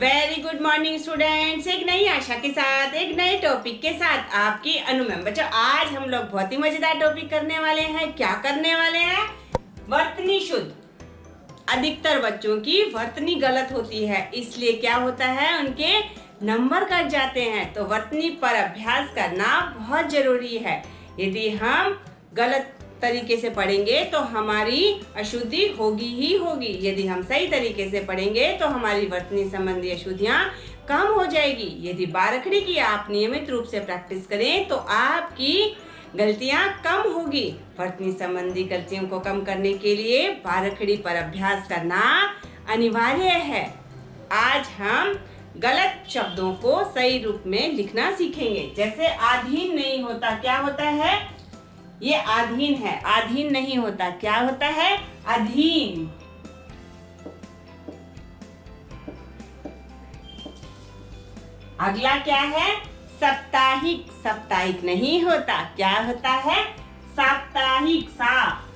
Very good morning students. एक नई आशा के साथ एक नए टॉपिक के साथ आपकी अनु मैम। बच्चों, आज हम लोग बहुत ही मजेदार टॉपिक करने वाले हैं। क्या करने वाले हैं? वर्तनी शुद्ध। अधिकतर बच्चों की वर्तनी गलत होती है, इसलिए क्या होता है, उनके नंबर कट जाते हैं। तो वर्तनी पर अभ्यास करना बहुत जरूरी है। यदि हम गलत तरीके से पढ़ेंगे तो हमारी अशुद्धि होगी ही होगी। यदि हम सही तरीके से पढ़ेंगे तो हमारी वर्तनी संबंधी अशुद्धियां कम हो जाएगी। यदि बारखड़ी की आप नियमित रूप से प्रैक्टिस करें तो आपकी गलतियां कम होगी। वर्तनी संबंधी गलतियों को कम करने के लिए बारखड़ी पर अभ्यास करना अनिवार्य है। आज हम गलत शब्दों को सही रूप में लिखना सीखेंगे। जैसे अधीन नहीं होता, क्या होता है? ये अधीन है, अधीन नहीं होता। क्या होता है? अधीन। अगला क्या है? साप्ताहिक। साप्ताहिक नहीं होता। क्या होता है? साप्ताहिक। साप्ताहिक।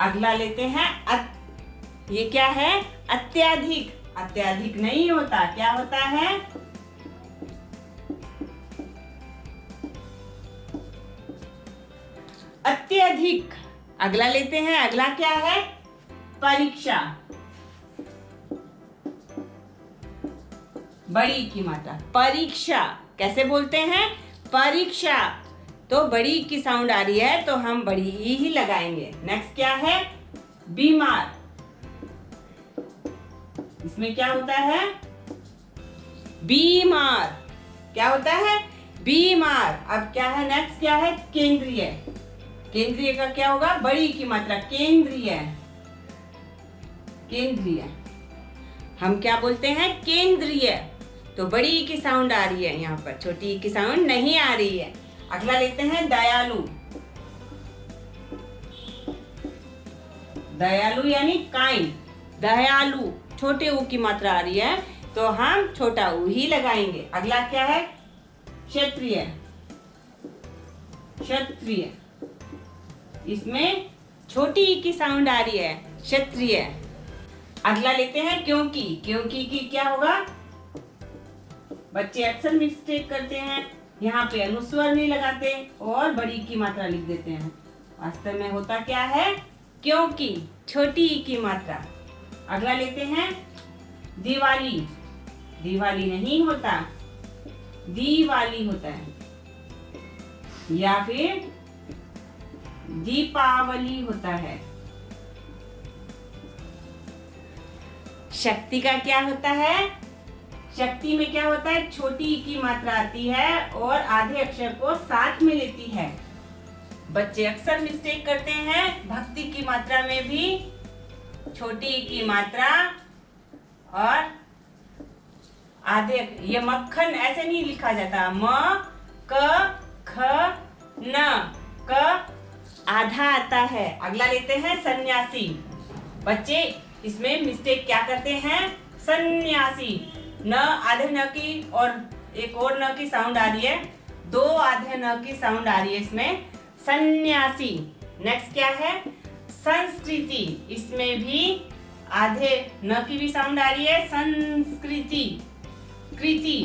अगला लेते हैं ये क्या है? अत्यधिक। अत्यधिक नहीं होता। क्या होता है? अत्यधिक। अगला लेते हैं। अगला क्या है? परीक्षा। बड़ी की मात्रा। परीक्षा कैसे बोलते हैं? परीक्षा। तो बड़ी की साउंड आ रही है तो हम बड़ी ही लगाएंगे। नेक्स्ट क्या है? बीमार। इसमें क्या होता है? बीमार। क्या होता है? बीमार। अब क्या है? नेक्स्ट क्या है? केंद्रीय। केंद्रीय का क्या होगा? बड़ी की मात्रा। केंद्रीय। केंद्रीय। हम क्या बोलते हैं? केंद्रीय। तो बड़ी की साउंड आ रही है यहाँ पर, छोटी की साउंड नहीं आ रही है। अगला लेते हैं दयालु। दयालु यानी काइंड। दयालु छोटे ऊ की मात्रा आ रही है तो हम छोटा ऊ ही लगाएंगे। अगला क्या है? क्षत्रिय। क्षत्रिय। इसमें छोटी ई की साउंड आ रही है, क्षत्रिय। अगला लेते हैं क्योंकि। क्योंकि की क्या होगा? बच्चे अक्सर मिस्टेक करते हैं, यहाँ पे अनुस्वर नहीं लगाते और बड़ी की मात्रा लिख देते हैं। वास्तव में होता क्या है? क्योंकि छोटी ई की मात्रा। अगला लेते हैं दिवाली। दिवाली नहीं होता, दीवाली होता है। या फिर दीपावली होता है। शक्ति का क्या होता है? शक्ति में क्या होता है? छोटी ई की मात्रा आती है और आधे अक्षर को साथ में लेती है। बच्चे अक्सर मिस्टेक करते हैं। भक्ति की मात्रा में भी छोटी ई की मात्रा और आधे। ये मक्खन ऐसे नहीं लिखा जाता। म क ख न। क आधा आता है। अगला लेते हैं सन्यासी। बच्चे इसमें मिस्टेक क्या करते हैं? सन्यासी। न आधे न की और एक और न की साउंड आ रही है, दो आधे न की साउंड आ रही है इसमें। सन्यासी। नेक्स्ट क्या है? संस्कृति। इसमें भी आधे न की भी साउंड आ रही है। संस्कृति। कृति।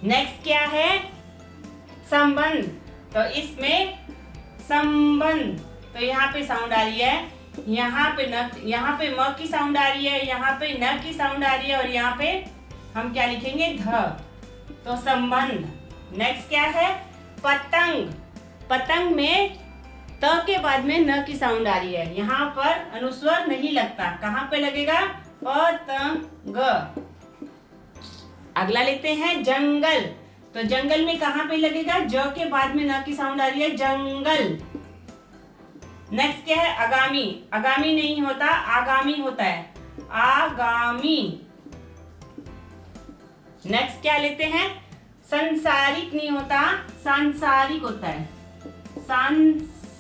नेक्स्ट क्या है? संबंध। तो इसमें संबंध, तो यहाँ पे साउंड आ रही है, यहाँ पे न, यहाँ पे म की साउंड आ रही है, यहाँ पे न की साउंड आ रही है और यहाँ पे हम क्या लिखेंगे? ध। तो संबंध। नेक्स्ट क्या है? पतंग। पतंग में त के बाद में न की साउंड आ रही है, यहाँ पर अनुस्वर नहीं लगता। कहाँ पे लगेगा? पतंग। अगला लेते हैं जंगल। तो जंगल में कहाँ पे लगेगा? ज के बाद में न की साउंड आ रही है, जंगल। नेक्स्ट क्या है? आगामी। आगामी नहीं होता, आगामी होता है। आगामी। नेक्स्ट क्या लेते हैं? संसारिक नहीं होता, सांसारिक होता है। सांसारिक।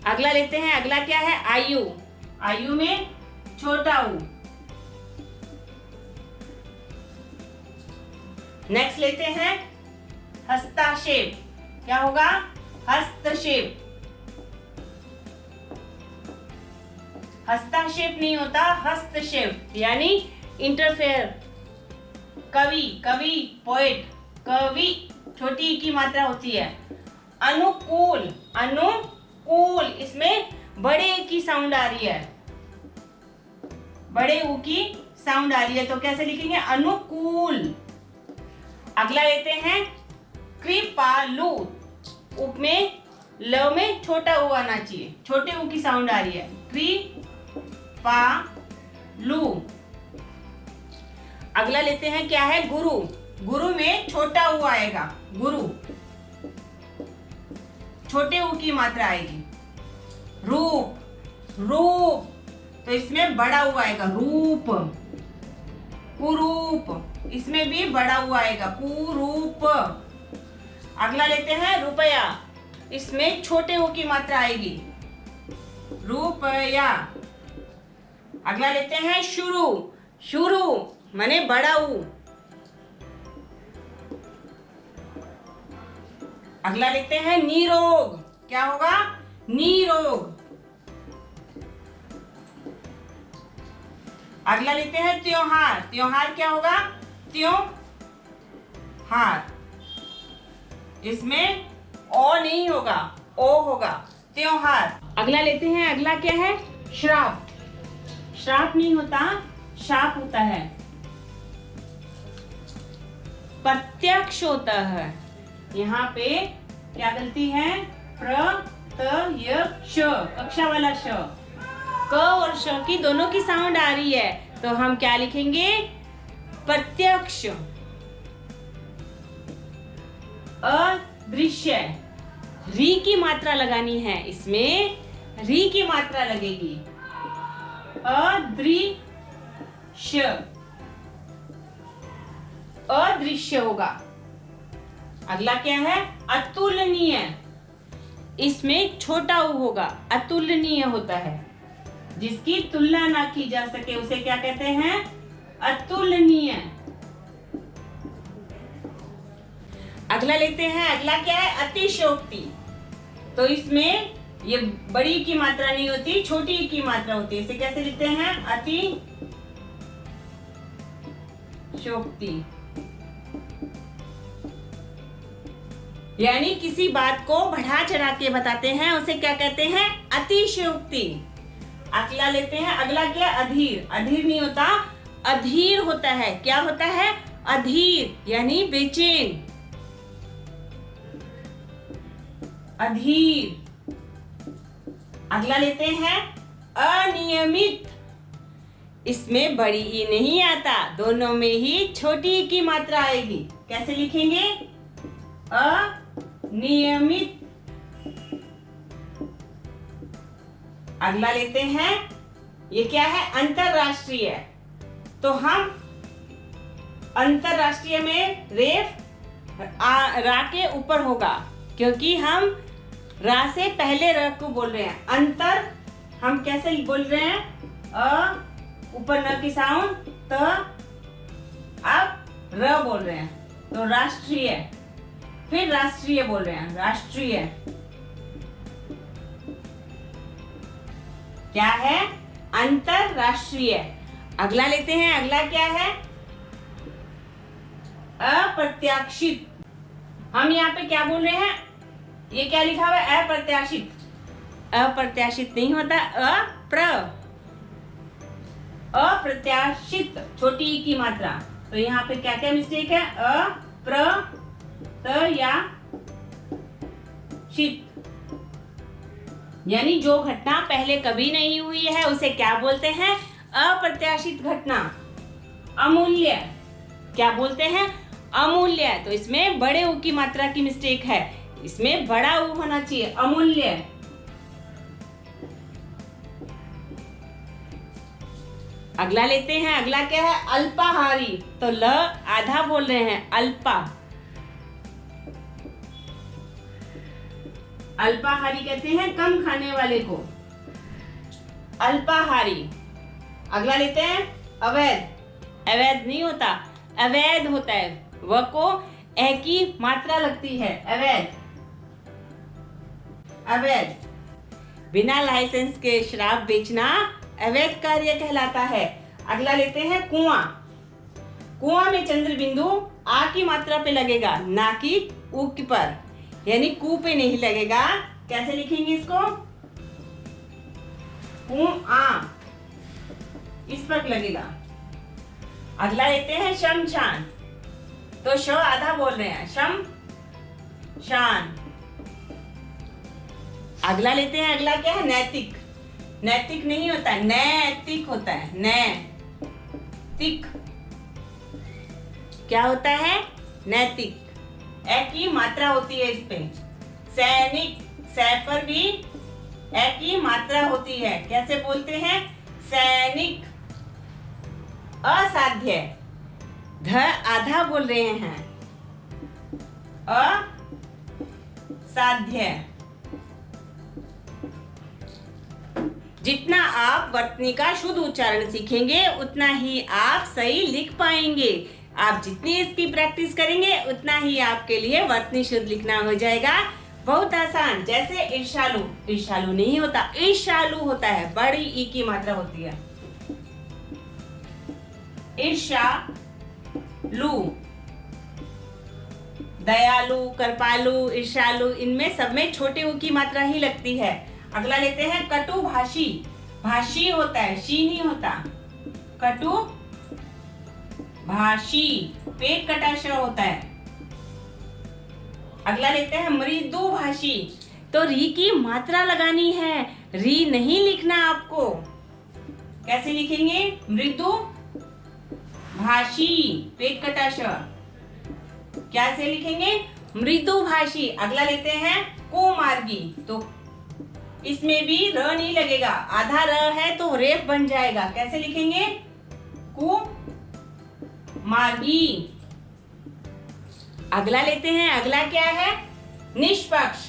अगला लेते हैं। अगला क्या है? आयु। आयु में छोटा ऊ। नेक्स्ट लेते हैं हस्ताक्षेप। क्या होगा? हस्तक्षेप। हस्तक्षेप नहीं होता, हस्तक्षेप यानी इंटरफेयर। कवि, कवि पोएट, कवि छोटी ई की मात्रा होती है। अनुकूल, अनुकूल इसमें बड़े ई की साउंड आ रही है, बड़े ऊ की साउंड आ रही है, तो कैसे लिखेंगे? अनुकूल। अगला लेते हैं कृपालु। उप में ल में छोटा ऊ आना चाहिए, छोटे ऊ की साउंड आ रही है। कृपालु। अगला लेते हैं क्या है? गुरु। गुरु में छोटा ऊ आएगा, गुरु छोटे ऊ की मात्रा आएगी। रूप, रूप तो इसमें बड़ा ऊ आएगा, रूप। कुरूप इसमें भी बड़ा ऊ आएगा, कुरूप। अगला लेते हैं रुपया। इसमें छोटे ऊ की मात्रा आएगी, रुपया। अगला लेते हैं शुरू। शुरू माने बड़ा ऊ। अगला लेते हैं निरोग। क्या होगा? निरोग। अगला लेते हैं त्योहार। त्योहार क्या होगा? त्योहार। इसमें ओ नहीं होगा, ओ होगा, त्योहार। अगला लेते हैं, अगला क्या है? श्राप। श्राप नहीं होता, शाप होता है। प्रत्यक्ष होता है। यहाँ पे क्या गलती है? प्रत्यक्ष, कक्षा वाला श। क और श की दोनों की साउंड आ रही है, तो हम क्या लिखेंगे? प्रत्यक्ष। अदृश्य, री की मात्रा लगानी है, इसमें री की मात्रा लगेगी। अदृश्य, अदृश्य होगा। अगला क्या है? अतुलनीय। इसमें छोटा ऊ होगा, अतुलनीय होता है। जिसकी तुलना ना की जा सके उसे क्या कहते हैं? अतुलनीय। अगला लेते हैं, अगला क्या है? अतिशयोक्ति। तो इसमें ये बड़ी की मात्रा नहीं होती, छोटी की मात्रा होती है। इसे कैसे लिखते हैं? अतिशयोक्ति। यानी किसी बात को बढ़ा चढ़ा के बताते हैं, उसे क्या कहते हैं? अतिशयोक्ति। अगला लेते हैं, अगला क्या? अधीर। अधीर नहीं होता, अधीर होता है। क्या होता है? अधीर यानी बेचैन। अधीर। अगला लेते हैं अनियमित। इसमें बड़ी ई नहीं आता, दोनों में ही छोटी ई की मात्रा आएगी। कैसे लिखेंगे? अनियमित। अगला लेते हैं, ये क्या है? अंतरराष्ट्रीय। तो हम अंतरराष्ट्रीय में रेफ रा के ऊपर होगा, क्योंकि हम रा से पहले र को बोल रहे हैं। अंतर हम कैसे बोल रहे हैं? अ ऊपर न की साउंड, त अब र बोल रहे हैं, तो राष्ट्रीय। फिर राष्ट्रीय बोल रहे हैं, राष्ट्रीय। क्या है? अंतरराष्ट्रीय। अगला लेते हैं, अगला क्या है? अप्रत्याशित। हम यहाँ पे क्या बोल रहे हैं? ये क्या लिखा हुआ है? अप्रत्याशित। अप्रत्याशित नहीं होता, अप्रत्याशित, छोटी ई की मात्रा। तो यहाँ पे क्या क्या मिस्टेक है? अप्रत्याशित यानी जो घटना पहले कभी नहीं हुई है उसे क्या बोलते हैं? अप्रत्याशित घटना। अमूल्य, क्या बोलते हैं? अमूल्य। तो इसमें बड़े ऊ की मात्रा की मिस्टेक है, इसमें बड़ा ऊ होना चाहिए, अमूल्य। अगला लेते हैं, अगला क्या है? अल्पाहारी। तो ल आधा बोल रहे हैं, अल्पा। अल्पाहारी कहते हैं कम खाने वाले को, अल्पाहारी। अगला लेते हैं अवैध। अवैध नहीं होता, अवैध होता है, व को ए की मात्रा लगती है, अवैध। अवैध। बिना लाइसेंस के शराब बेचना अवैध कार्य कहलाता है। अगला लेते हैं कुआं। कुआं में चंद्र बिंदु आ की मात्रा पे लगेगा, ना कि ऊ पर, यानी कू पे नहीं लगेगा। कैसे लिखेंगे इसको? कुआं, इस पर लगेगा। अगला लेते हैं शमशान। तो श आधा बोल रहे हैं, शम शान। अगला लेते हैं, अगला क्या है? नैतिक। नैतिक नहीं होता है, नैतिक होता है। नैतिक क्या होता है? नैतिक। ए की मात्रा होती है इस पे। सैनिक, सै पर भी ए की मात्रा होती है। कैसे बोलते हैं? सैनिक। असाध्य, ध आधा बोल रहे हैं, असाध्य। जितना आप वर्तनी का शुद्ध उच्चारण सीखेंगे उतना ही आप सही लिख पाएंगे। आप जितनी इसकी प्रैक्टिस करेंगे उतना ही आपके लिए वर्तनी शुद्ध लिखना हो जाएगा। बहुत आसान। जैसे ईर्ष्यालु, ईर्ष्यालु नहीं होता, ईर्ष्यालु होता है, बड़ी ई की मात्रा होती है। ईर्ष्यालु, दयालु, कृपालु, ईर्ष्यालु, इनमें सब में छोटे ऊ की मात्रा ही लगती है। अगला लेते हैं कटुभाषी। भाषी होता है, शी नहीं होता। कटु भाषी, पेट कटा श होता है। अगला लेते हैं मृदुभाषी। तो री की मात्रा लगानी है, री नहीं लिखना आपको। कैसे लिखेंगे? मृदु भाषी, पेट कटा श। कैसे लिखेंगे? मृदुभाषी। अगला लेते हैं कुमार्गी। तो इसमें भी र नहीं लगेगा, आधा र है तो रेफ बन जाएगा। कैसे लिखेंगे? कुमार्गी। अगला लेते हैं, अगला क्या है? निष्पक्ष।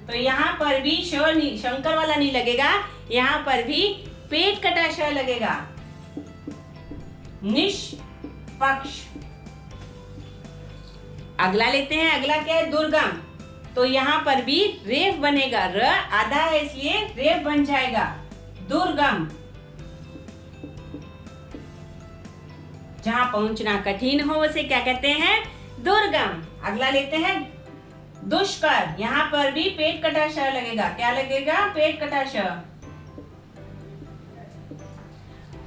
तो यहाँ पर भी शंकर वाला नहीं लगेगा, यहाँ पर भी पेट कटा श लगेगा। निष्पक्ष। अगला लेते हैं, अगला क्या है? दुर्गम। तो यहाँ पर भी रेफ बनेगा, र आधा है इसलिए रेफ बन जाएगा। दुर्गम, जहां पहुंचना कठिन हो उसे क्या कहते हैं? दुर्गम। अगला लेते हैं दुष्कर। यहाँ पर भी पेट कटा श लगेगा। क्या लगेगा? पेट कटा श।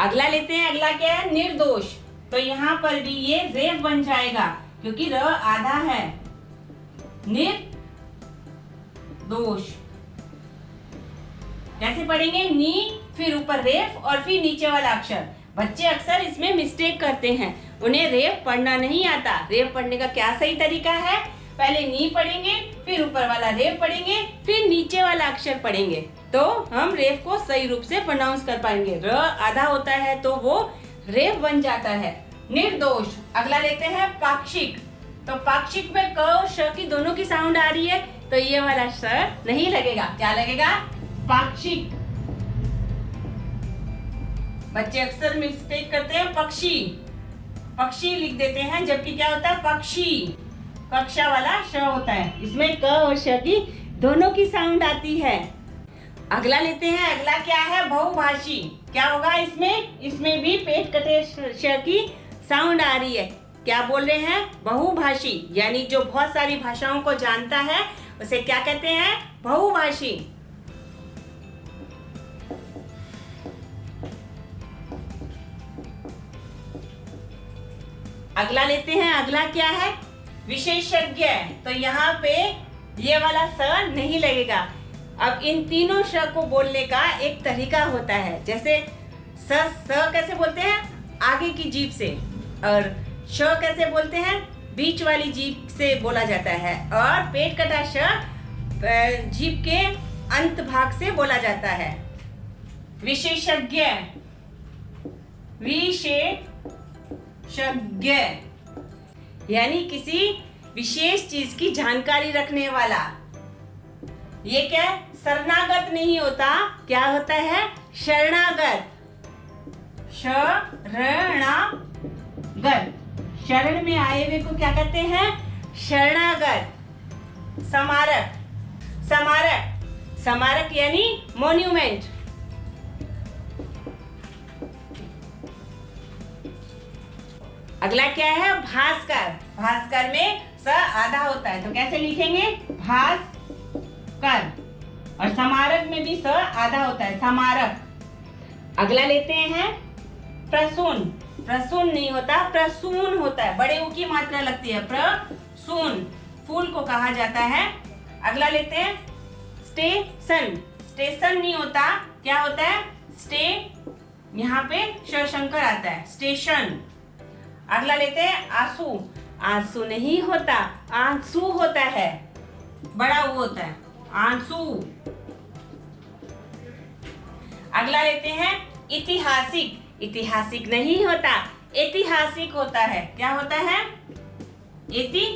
अगला लेते हैं, अगला क्या है? निर्दोष। तो यहाँ पर भी ये रेफ बन जाएगा क्योंकि र आधा है। निर्दोष। कैसे पढ़ेंगे? नी, फिर ऊपर रेफ और फिर नीचे वाला अक्षर। बच्चे अक्सर इसमें मिस्टेक करते हैं, उन्हें रेफ पढ़ना नहीं आता। रेफ पढ़ने का क्या सही तरीका है? पहले नी पढ़ेंगे, फिर ऊपर वाला रेफ पढ़ेंगे, फिर नीचे वाला अक्षर पढ़ेंगे, तो हम रेफ को सही रूप से प्रोनाउंस कर पाएंगे। र आधा होता है तो वो रेफ बन जाता है। निर्दोष। अगला लेते हैं पाक्षिक। तो पाक्षिक में क और श की दोनों की साउंड आ रही है, तो ये वाला श नहीं लगेगा। क्या लगेगा? पाक्षिक। बच्चे अक्सर मिस्टेक करते हैं, पक्षी पक्षी लिख देते हैं, जबकि क्या होता है? पक्षी। कक्षा वाला श होता है, इसमें क और श की दोनों की साउंड आती है। अगला लेते हैं, अगला क्या है? बहुभाषी। क्या होगा इसमें? इसमें भी पेट कटे श की साउंड आ रही है। क्या बोल रहे हैं? बहुभाषी, यानी जो बहुत सारी भाषाओं को जानता है उसे क्या कहते हैं? बहुभाषी। अगला लेते हैं, अगला क्या है? विशेषज्ञ। तो यहाँ पे ये वाला स नहीं लगेगा। अब इन तीनों श को बोलने का एक तरीका होता है। जैसे स कैसे बोलते हैं? आगे की जीभ से, और श कैसे बोलते हैं? बीच वाली जीभ से बोला जाता है, और पेट कटा श जीभ के अंत भाग से बोला जाता है। विशेषज्ञ, विशेषज्ञ यानी किसी विशेष चीज की जानकारी रखने वाला। ये क्या है? शरणागत नहीं होता, क्या होता है? शरणागत। शरणागत, शरण में आए हुए को क्या कहते हैं? शरणागत। समारक, समारक स्मारक यानी मॉन्यूमेंट। अगला क्या है? भास्कर। भास्कर में स आधा होता है तो कैसे लिखेंगे? भास्कर। और स्मारक में भी स आधा होता है, स्मारक। अगला लेते हैं प्रसून। प्रसून नहीं होता, प्रसून होता है, बड़े ऊ की मात्रा लगती है, प्रसून। फूल को कहा जाता है। अगला लेते हैं स्टेशन। स्टेशन नहीं होता, क्या होता है? स्टे, यहाँ पे शशंकर आता है, स्टेशन। अगला लेते हैं आंसू। आंसू नहीं होता, आंसू होता है, बड़ा वो होता है, आंसू। अगला लेते हैं ऐतिहासिक। ऐतिहासिक नहीं होता, ऐतिहासिक होता है, क्या होता है? ऐतिहासिक।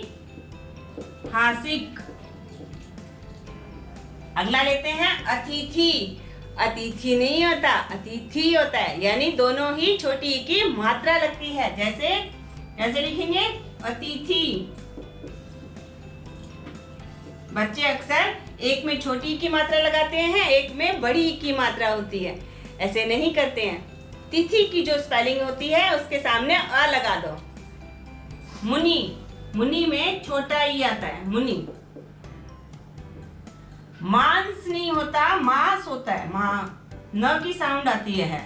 अगला लेते हैं अतिथि। अतिथि नहीं होता, अतिथि होता है, यानी दोनों ही छोटी ई की मात्रा लगती है। जैसे लिखेंगे अतिथि। बच्चे अक्सर एक में छोटी ई की मात्रा लगाते हैं, एक में बड़ी ई की मात्रा होती है, ऐसे नहीं करते हैं। तिथि की जो स्पेलिंग होती है उसके सामने अ लगा दो। मुनि। मुनि में छोटा ई आता है, मुनि। मांस नहीं होता, मांस होता है, न की साउंड आती है,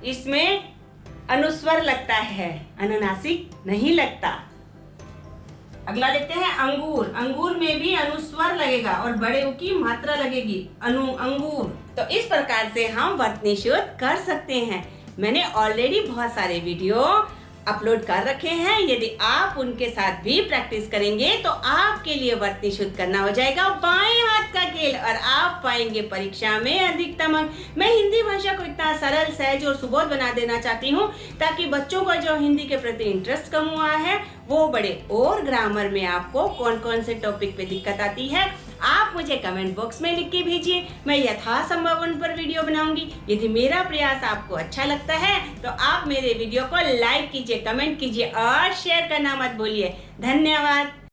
इसमें अनुस्वर लगता है, अनुनासिक नहीं लगता। अगला लेते हैं अंगूर। अंगूर में भी अनुस्वर लगेगा और बड़े ऊ की मात्रा लगेगी, अंगूर। तो इस प्रकार से हम वर्तनी शुद्ध कर सकते हैं। मैंने ऑलरेडी बहुत सारे वीडियो अपलोड कर रखे हैं, यदि आप उनके साथ भी प्रैक्टिस करेंगे तो आपके लिए वर्तनी शुद्ध करना हो जाएगा बाएं हाथ का खेल और आप पाएंगे परीक्षा में अधिकतम अंक। मैं हिंदी भाषा को इतना सरल, सहज और सुबोध बना देना चाहती हूँ ताकि बच्चों का जो हिंदी के प्रति इंटरेस्ट कम हुआ है वो बढ़े। और ग्रामर में आपको कौन कौन से टॉपिक पे दिक्कत आती है आप मुझे कमेंट बॉक्स में लिख के भेजिए, मैं यथासंभव उन पर वीडियो बनाऊंगी। यदि मेरा प्रयास आपको अच्छा लगता है तो आप मेरे वीडियो को लाइक कीजिए, कमेंट कीजिए और शेयर करना मत भूलिए। धन्यवाद।